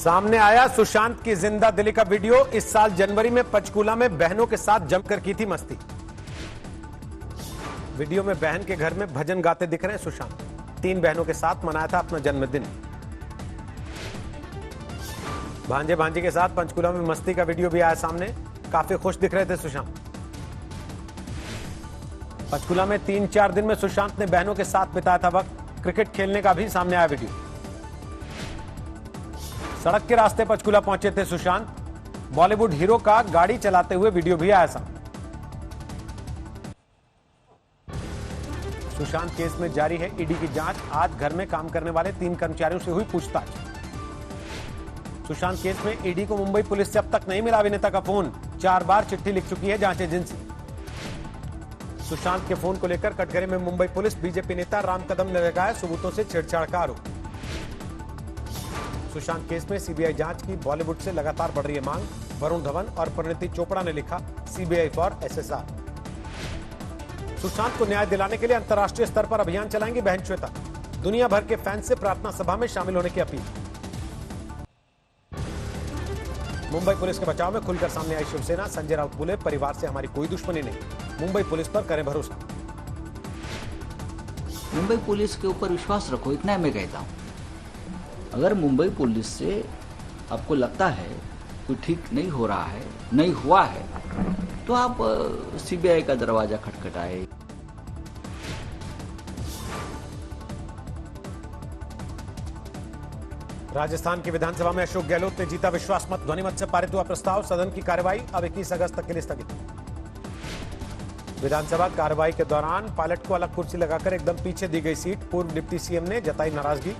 सामने आया सुशांत की जिंदा दिली का वीडियो। इस साल जनवरी में पंचकूला में बहनों के साथ जमकर की थी मस्ती। वीडियो में बहन के घर में भजन गाते दिख रहे हैं सुशांत। 3 बहनों के साथ मनाया था अपना जन्मदिन। भांजे भांजी के साथ पंचकूला में मस्ती का वीडियो भी आया सामने। काफी खुश दिख रहे थे सुशांत। पंचकूला में 3-4 दिन में सुशांत ने बहनों के साथ बिताया था वक्त। क्रिकेट खेलने का भी सामने आया वीडियो। सड़क के रास्ते पंचकूला पहुंचे थे सुशांत। बॉलीवुड हीरो का गाड़ी चलाते हुए वीडियो भी आया सामने। सुशांत केस में जारी है ईडी की जांच। आज घर में काम करने वाले 3 कर्मचारियों से हुई पूछताछ। सुशांत केस में ईडी को मुंबई पुलिस से अब तक नहीं मिला अभिनेता का फोन। 4 बार चिट्ठी लिख चुकी है जांच एजेंसी। सुशांत के फोन को लेकर कटघरे में मुंबई पुलिस। बीजेपी नेता राम कदम ने लगाया सबूतों से छेड़छाड़ का आरोप। सुशांत केस में सीबीआई जांच की बॉलीवुड से लगातार बढ़ रही है मांग। वरुण धवन और परिणीति चोपड़ा ने लिखा सीबीआई फॉर एसएसआर। सुशांत को न्याय दिलाने के लिए अंतर्राष्ट्रीय स्तर पर अभियान चलाएंगी बहन श्वेता। दुनिया भर के फैंस से प्रार्थना सभा में शामिल होने की अपील। मुंबई पुलिस के बचाव में खुलकर सामने आई शिवसेना। संजय राउत बोले परिवार से हमारी कोई दुश्मनी नहीं, मुंबई पुलिस पर करें भरोसा। मुंबई पुलिस के ऊपर विश्वास रखो, इतना मैं कहता हूं। अगर मुंबई पुलिस से आपको लगता है कोई ठीक नहीं हो रहा है, नहीं हुआ है, तो आप सीबीआई का दरवाजा खटखटाए। राजस्थान की विधानसभा में अशोक गहलोत ने जीता विश्वास मत। ध्वनिमत से पारित हुआ प्रस्ताव। सदन की कार्यवाही अब 21 अगस्त तक के लिए स्थगित। विधानसभा कार्यवाही के दौरान पायलट को अलग कुर्सी लगाकर एकदम पीछे दी गई सीट। पूर्व डिप्टी सीएम ने जताई नाराजगी।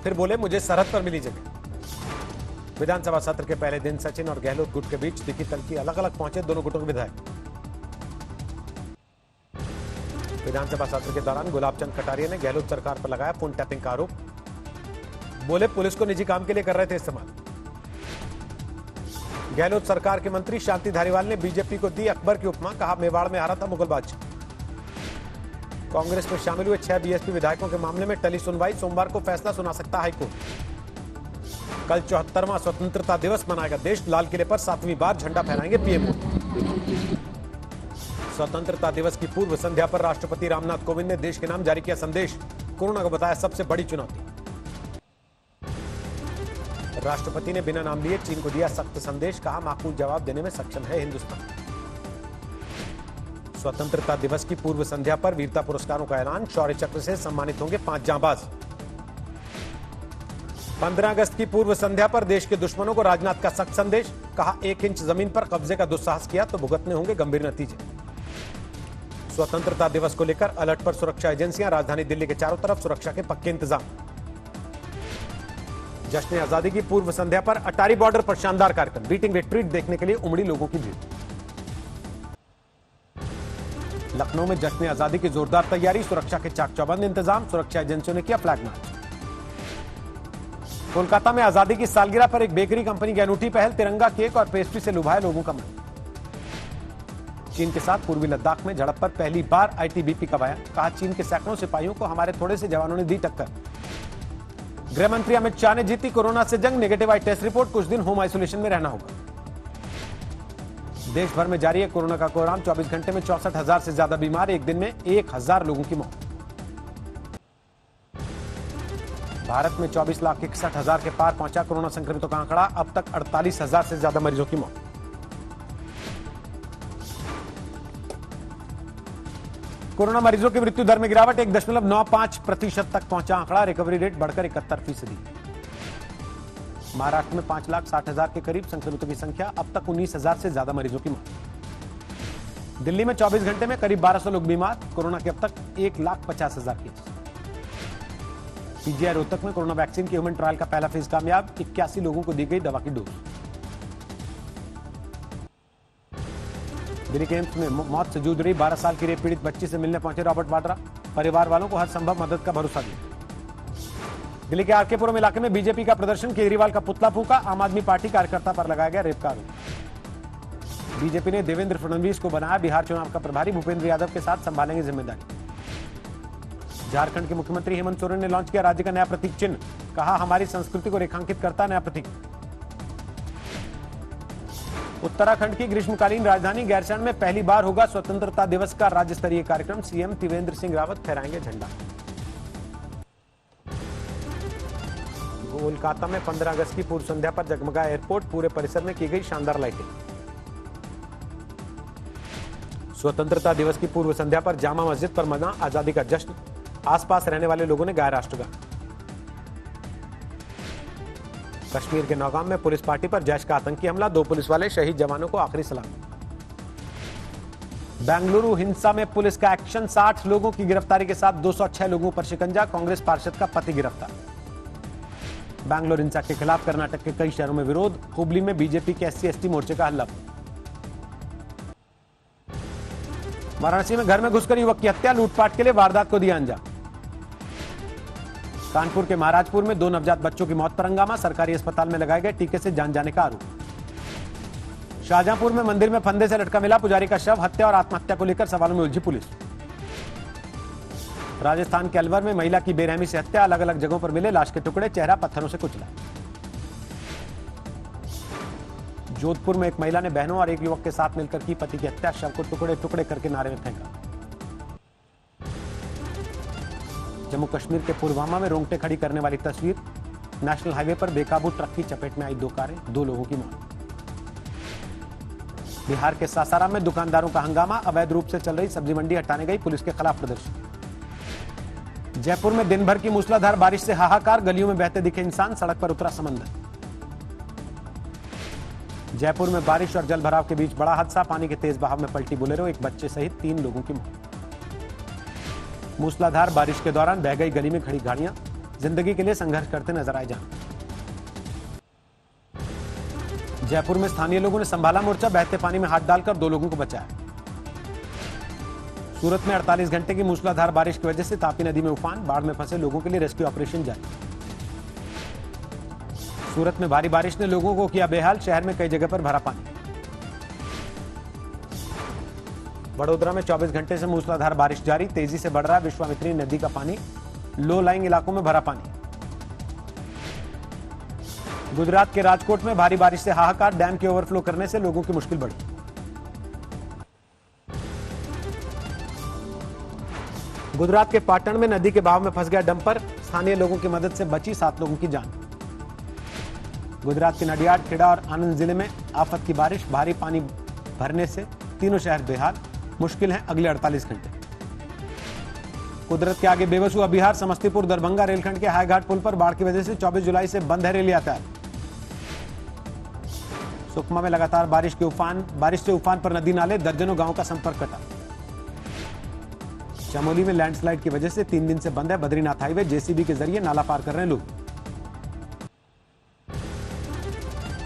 फिर बोले मुझे सरहद पर मिली जगह। विधानसभा सत्र के पहले दिन सचिन और गहलोत गुट के बीच दिखी तल्खी। अलग अलग पहुंचे दोनों गुटों के विधायक। विधानसभा सत्र के दौरान गुलाबचंद कटारिया ने गहलोत सरकार पर लगाया फोन टैपिंग का आरोप। बोले पुलिस को निजी काम के लिए कर रहे थे इस्तेमाल। गहलोत सरकार के मंत्री शांति धारीवाल ने बीजेपी को दी अकबर की उपमा। कहा मेवाड़ में हारा था मुगल बादशाह। कांग्रेस में शामिल हुए 6 बीएसपी विधायकों के मामले में टली सुनवाई। सोमवार को फैसला सुना सकता हाईकोर्ट। कल 74वां स्वतंत्रता दिवस मनाएगा देश। लाल किले पर 7वीं बार झंडा फहराएंगे पीएम। स्वतंत्रता दिवस की पूर्व संध्या पर राष्ट्रपति रामनाथ कोविंद ने देश के नाम जारी किया संदेश। कोरोना को बताया सबसे बड़ी चुनौती। राष्ट्रपति ने बिना नाम लिए चीन को दिया सख्त संदेश। कहा माकूल जवाब देने में सक्षम है हिंदुस्तान। स्वतंत्रता दिवस की पूर्व संध्या पर वीरता पुरस्कारों का ऐलान। शौर्य चक्र से सम्मानित होंगे 5 जांबाज। 15 अगस्त की पूर्व संध्या पर देश के दुश्मनों को राजनाथ का सख्त संदेश। कहा 1 इंच जमीन पर कब्जे का दुस्साहस किया तो भुगतने होंगे गंभीर नतीजे। स्वतंत्रता दिवस को लेकर अलर्ट पर सुरक्षा एजेंसियां। राजधानी दिल्ली के चारों तरफ सुरक्षा के पक्के इंतजाम। जश्न आजादी की पूर्व संध्या पर अटारी बॉर्डर पर शानदार कार्यक्रम। बीटिंग रिट्रीट देखने के लिए उमड़ी लोगों की भीड़। लखनऊ में जश्न आजादी की जोरदार तैयारी। सुरक्षा के चाक चौबंद इंतजाम। सुरक्षा एजेंसियों ने किया फ्लैग मार्च। कोलकाता में आजादी की सालगिरह पर एक बेकरी कंपनी की अनूठी पहल। तिरंगा केक और पेस्ट्री से लुभाए लोगों का मन। चीन के साथ पूर्वी लद्दाख में झड़प पर पहली बार आईटीबीपी का बयान। कहा चीन के सैकड़ों सिपाहियों को हमारे थोड़े से जवानों ने दी टक्कर। गृह मंत्री अमित शाह ने जीती कोरोना से जंग। नेगेटिव आई टेस्ट रिपोर्ट। कुछ दिन होम आइसोलेशन में रहना होगा। देश भर में जारी है कोरोना का कोहराम। 24 घंटे में 64,000 से ज्यादा बीमार। एक दिन में 1,000 लोगों की मौत। भारत में 24,61,000 के पार पहुंचा कोरोना संक्रमितों का आंकड़ा। अब तक 48,000 से ज्यादा मरीजों की मौत। कोरोना मरीजों की मृत्यु दर में गिरावट। 1.95% तक पहुंचा आंकड़ा। रिकवरी रेट बढ़कर 71%। महाराष्ट्र में 5,60,000 के करीब संक्रमितों की संख्या। अब तक 19,000 से ज्यादा मरीजों की मौत। दिल्ली में 24 घंटे में करीब 1,200 लोग बीमार। कोरोना के अब तक 1,50,000 केस। पीजीआई रोहतक में कोरोना वैक्सीन के ह्यूमन ट्रायल का पहला फेज कामयाब। 81 लोगों को दी गई दवा की डोज। दिल्ली के एम्स में मौत से जूझ रही 12 साल की रेप पीड़ित बच्ची से मिलने पहुंचे रॉबर्ट वाड्रा। परिवार वालों को हर संभव मदद का भरोसा दिया। दिल्ली के आरकेपुरम इलाके में बीजेपी का प्रदर्शन। केजरीवाल का पुतला फूंका। आम आदमी पार्टी कार्यकर्ता पर लगाया गया रेप का आरोप। बीजेपी ने देवेंद्र फडणवीस को बनाया बिहार चुनाव का प्रभारी। भूपेंद्र यादव के साथ संभालेंगे जिम्मेदारी। झारखंड के मुख्यमंत्री हेमंत सोरेन ने लॉन्च किया राज्य का नया प्रतीक चिन्ह, कहा हमारी संस्कृति को रेखांकित करता नया प्रतीक। उत्तराखंड की ग्रीष्मकालीन राजधानी गैरसैंण में पहली बार होगा स्वतंत्रता दिवस का राज्य स्तरीय कार्यक्रम, सीएम त्रिवेंद्र सिंह रावत फहराएंगे झंडा। कोलकाता में 15 अगस्त की पूर्व संध्या पर जगमगा एयरपोर्ट, पूरे परिसर में की गई शानदार लाइटिंग। स्वतंत्रता दिवस की पूर्व संध्या पर जामा मस्जिद पर मना आजादी का जश्न, आसपास रहने वाले लोगों ने गाया राष्ट्रगान। कश्मीर के नौगाम में पुलिस पार्टी पर जैश का आतंकी हमला, 2 पुलिस वाले शहीद जवानों को आखिरी सलाम। बेंगलुरु हिंसा में पुलिस का एक्शन, 60 लोगों की गिरफ्तारी के साथ 206 लोगों पर शिकंजा, कांग्रेस पार्षद का पति गिरफ्तार। बैंगलोर हिंसा के खिलाफ कर्नाटक के कई शहरों में विरोध, हुबली में बीजेपी के SC/ST मोर्चे का हल्ला। वाराणसी में घर में घुसकर युवक की हत्या, लूटपाट के लिए वारदात को दिया अंजाम। कानपुर के महाराजपुर में 2 नवजात बच्चों की मौत पर हंगामा, सरकारी अस्पताल में लगाए गए टीके से जान जाने का आरोप। शाहजहांपुर में मंदिर में फंदे से लटका मिला पुजारी का शव, हत्या और आत्महत्या को लेकर सवालों में उलझी पुलिस। राजस्थान के अलवर में महिला की बेरहमी से हत्या, अलग अलग जगहों पर मिले लाश के टुकड़े, चेहरा पत्थरों से कुचला। जोधपुर में एक महिला ने बहनों और एक युवक के साथ मिलकर की पति की हत्या, शव को टुकड़े टुकड़े करके नाले में फेंका। जम्मू कश्मीर के पुलवामा में रोंगटे खड़ी करने वाली तस्वीर, नेशनल हाईवे पर बेकाबू ट्रक की चपेट में आई 2 कारें, 2 लोगों की मौत। बिहार के सासाराम में दुकानदारों का हंगामा, अवैध रूप से चल रही सब्जी मंडी हटाने गई पुलिस के खिलाफ प्रदर्शन। जयपुर में दिन भर की मूसलाधार बारिश से हाहाकार, गलियों में बहते दिखे इंसान, सड़क पर उतरा समंदर। जयपुर में बारिश और जलभराव के बीच बड़ा हादसा, पानी के तेज बहाव में पलटी बोलेरो, 1 बच्चे सहित 3 लोगों की मौत। मूसलाधार बारिश के दौरान बह गई गली में खड़ी गाड़ियां, जिंदगी के लिए संघर्ष करते नजर आए जान। जयपुर में स्थानीय लोगों ने संभाला मोर्चा, बहते पानी में हाथ डालकर 2 लोगों को बचाया। सूरत में 48 घंटे की मूसलाधार बारिश की वजह से तापी नदी में उफान, बाढ़ में फंसे लोगों के लिए रेस्क्यू ऑपरेशन जारी। सूरत में भारी बारिश ने लोगों को किया बेहाल, शहर में कई जगह पर भरा पानी। वडोदरा में 24 घंटे से मूसलाधार बारिश जारी, तेजी से बढ़ रहा है विश्वामित्री नदी का पानी, लो लाइंग इलाकों में भरा पानी। गुजरात के राजकोट में भारी बारिश से हाहाकार, डैम के ओवरफ्लो करने से लोगों की मुश्किल बढ़ी। गुजरात के पाटण में नदी के बहाव में फंस गया डंपर, स्थानीय लोगों की मदद से बची 7 लोगों की जान। गुजरात के नडियाड, खेड़ा और आनंद जिले में आफत की बारिश, भारी पानी भरने से तीनों शहर बेहाल, मुश्किल है अगले 48 घंटे। कुदरत के आगे बेबस हुआ बिहार, समस्तीपुर दरभंगा रेलखंड के हाईघाट पुल पर बाढ़ की वजह से 24 जुलाई से बंद है रेल यातायात। सुकमा में लगातार बारिश से उफान पर नदी नाले, दर्जनों गांवों का संपर्क कटा। चमोली में लैंडस्लाइड की वजह से 3 दिन से बंद है बद्रीनाथ हाईवे, जेसीबी के जरिए नाला पार कर रहे हैं लोग।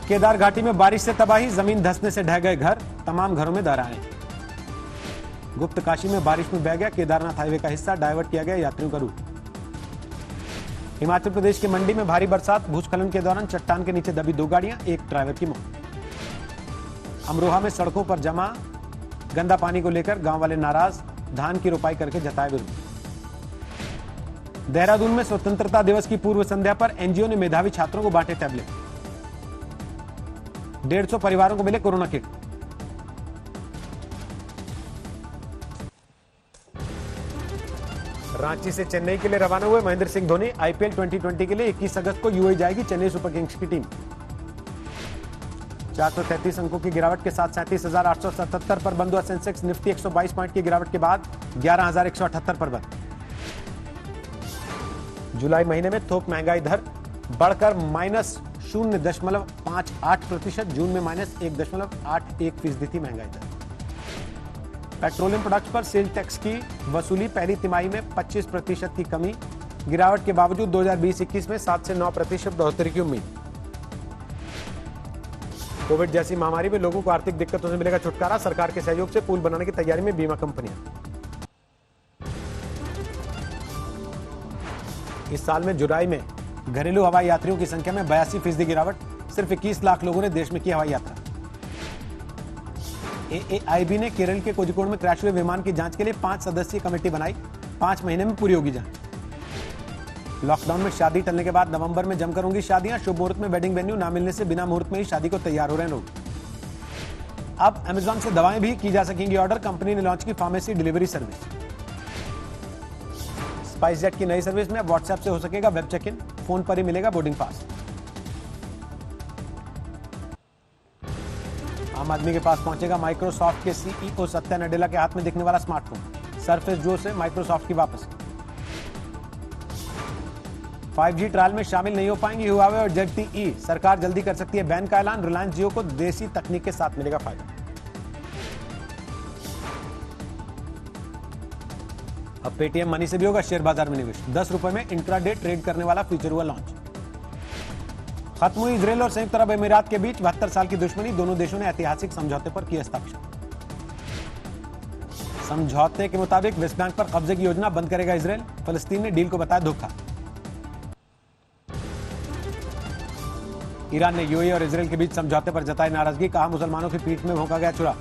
केदार घाटी में बारिश से तबाही, जमीन धंसने से ढह गए घर, तमाम घरों में दरारें। गुप्त काशी में बारिश में बह गया केदारनाथ हाईवे का हिस्सा, डायवर्ट किया गया यात्रियों का रूट। हिमाचल प्रदेश के मंडी में भारी बरसात, भूस्खलन के दौरान चट्टान के नीचे दबी 2 गाड़ियां, 1 ड्राइवर की मौत। अमरोहा में सड़कों पर जमा गंदा पानी को लेकर गांव वाले नाराज, धान की रोपाई करके जताए विरोध। देहरादून में स्वतंत्रता दिवस की पूर्व संध्या पर एनजीओ ने मेधावी छात्रों को बांटे टैबलेट, 150 परिवारों को मिले कोरोना किट। रांची से चेन्नई के लिए रवाना हुए महेंद्र सिंह धोनी, आईपीएल 2020 के लिए 21 अगस्त को यूएई जाएगी चेन्नई सुपर किंग्स की टीम। 433 अंकों की गिरावट के साथ 37,877 पर बंद हुआ सेंसेक्स, निफ्टी 122 पॉइंट की गिरावट के बाद 11,178 पर बंद। जुलाई महीने में थोक महंगाई दर बढ़कर -0.58%, जून में -1.81% थी महंगाई दर। पेट्रोलियम प्रोडक्ट्स पर सेल टैक्स की वसूली पहली तिमाही में 25% की कमी, गिरावट के बावजूद 2020-21 में 7 से 9% बढ़ोतरी की उम्मीद। कोविड जैसी महामारी में लोगों को आर्थिक दिक्कतों से मिलेगा छुटकारा, सरकार के सहयोग से पुल बनाने की तैयारी में बीमा कंपनियां। इस साल में जुलाई में घरेलू हवाई यात्रियों की संख्या में 82% गिरावट, सिर्फ 21 लाख लोगों ने देश में की हवाई यात्रा। एएआईबी ने केरल के कोझिकोड में क्रैश हुए विमान की जांच के लिए 5 सदस्यीय कमेटी बनाई, 5 महीने में पूरी होगी जांच। लॉकडाउन में शादी टलने के बाद नवंबर में जमकर होंगी शादियां। शुभ मुहूर्त में वेडिंग वेन्यू ना मिलने से बिना मुहूर्त में ही शादी को तैयार हो रहे हैं लोग। अब अमेजॉन से दवाएं भी की जा सकेंगी ऑर्डर। कंपनी ने लॉन्च की फार्मेसी डिलीवरी सर्विस। स्पाइसजेट की नई सर्विस में अब व्हाट्सएप से हो सकेगा वेब चेक इन, फोन पर ही मिलेगा बोर्डिंग पास। आम आदमी के पास पहुंचेगा माइक्रोसॉफ्ट के सीईओ सत्या नडेला के हाथ में दिखने वाला स्मार्टफोन। सरफेस जो से माइक्रोसॉफ्ट की वापसी। 5G ट्रायल में शामिल नहीं हो पाएंगी हुआवे और ZTE। सरकार जल्दी कर सकती है बैन का ऐलान। रिलायंस जियो को देसी तकनीक के साथ मिलेगा फायदा। अब पेटीएम मनी से भी होगा शेयर बाजार में निवेश। 10 रुपए में इंट्राडे ट्रेड करने वाला फीचर हुआ लॉन्च। खत्म हुई इजरायल और संयुक्त अरब अमीरात के बीच 72 साल की दुश्मनी। दोनों देशों ने ऐतिहासिक समझौते पर किए हस्ताक्षर। समझौते के मुताबिक वेस्ट बैंक पर कब्जे की योजना बंद करेगा इजरायल। फलस्तीन ने डील को बताया धोखा। ईरान ने यूएई और इजरायल के बीच समझौते पर जताई नाराजगी। कहा मुसलमानों की पीठ में भोंका गया छुरा।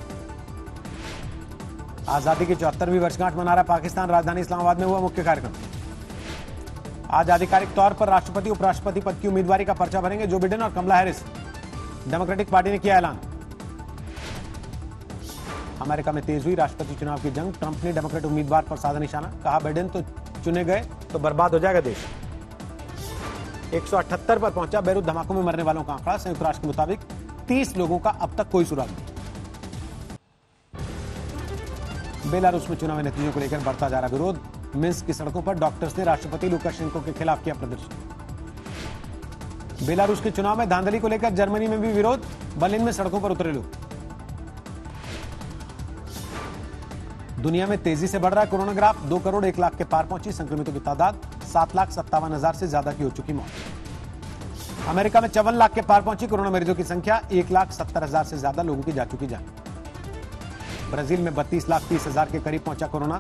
आजादी की 74वीं वर्षगांठ मना रहा पाकिस्तान। राजधानी इस्लामाबाद में हुआ मुख्य कार्यक्रम। आज आधिकारिक तौर पर राष्ट्रपति उपराष्ट्रपति पद की उम्मीदवारी का पर्चा भरेंगे जो बिडेन और कमला हैरिस। डेमोक्रेटिक पार्टी ने किया ऐलान। अमेरिका में तेज हुई राष्ट्रपति चुनाव की जंग। ट्रंप ने डेमोक्रेट उम्मीदवार पर साधा निशाना। कहा बिडेन तो चुने गए तो बर्बाद हो जाएगा देश। 178 पर पहुंचा बेरूत धमाकों में मरने वालों का आंकड़ा। संयुक्त राष्ट्र के मुताबिक 30 लोगों का अब तक कोई सुराग नहीं। बेलारूस में चुनावी नतीजों को लेकर बढ़ता जा रहा विरोध। मिन्स्क की सड़कों पर डॉक्टर्स ने राष्ट्रपति लुकाशेंको के खिलाफ किया प्रदर्शन। बेलारूस के चुनाव में धांधली को लेकर जर्मनी में भी विरोध। बर्लिन में सड़कों पर उतरे लोग। दुनिया में तेजी से बढ़ रहा है कोरोना ग्राफ। 2 करोड़ 1 लाख के पार पहुंची संक्रमितों की तादाद। 7,57,000 से ज्यादा की हो चुकी मौत। अमेरिका में 54 लाख के पार पहुंची कोरोना मरीजों की संख्या। 1,70,000 से ज्यादा लोगों की जा चुकी जान। ब्राजील में 32,30,000 के करीब पहुंचा कोरोना।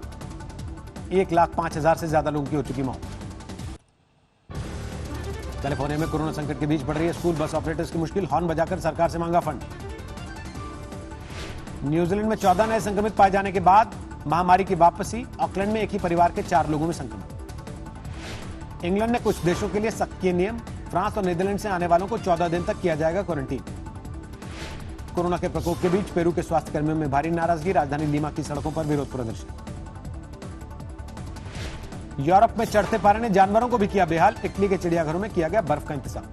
1,05,000 से ज्यादा लोगों की हो चुकी मौत। कैलिफोर्निया में कोरोना संकट के बीच बढ़ रही है स्कूल बस ऑपरेटर्स की मुश्किल। हॉर्न बजाकर सरकार से मांगा फंड। न्यूजीलैंड में 14 नए संक्रमित पाए जाने के बाद महामारी की वापसी। ऑकलैंड में एक ही परिवार के 4 लोगों में संक्रमण। इंग्लैंड ने कुछ देशों के लिए सख्त किए नियम। फ्रांस और नीदरलैंड से आने वालों को 14 दिन तक किया जाएगा क्वारंटीन। कोरोना के प्रकोप के बीच पेरू के स्वास्थ्य कर्मियों में भारी नाराजगी। राजधानी लीमा की सड़कों पर विरोध प्रदर्शन। यूरोप में चढ़ते पारे ने जानवरों को भी किया बेहाल। इटली के चिड़ियाघरों में किया गया बर्फ का इंतजाम।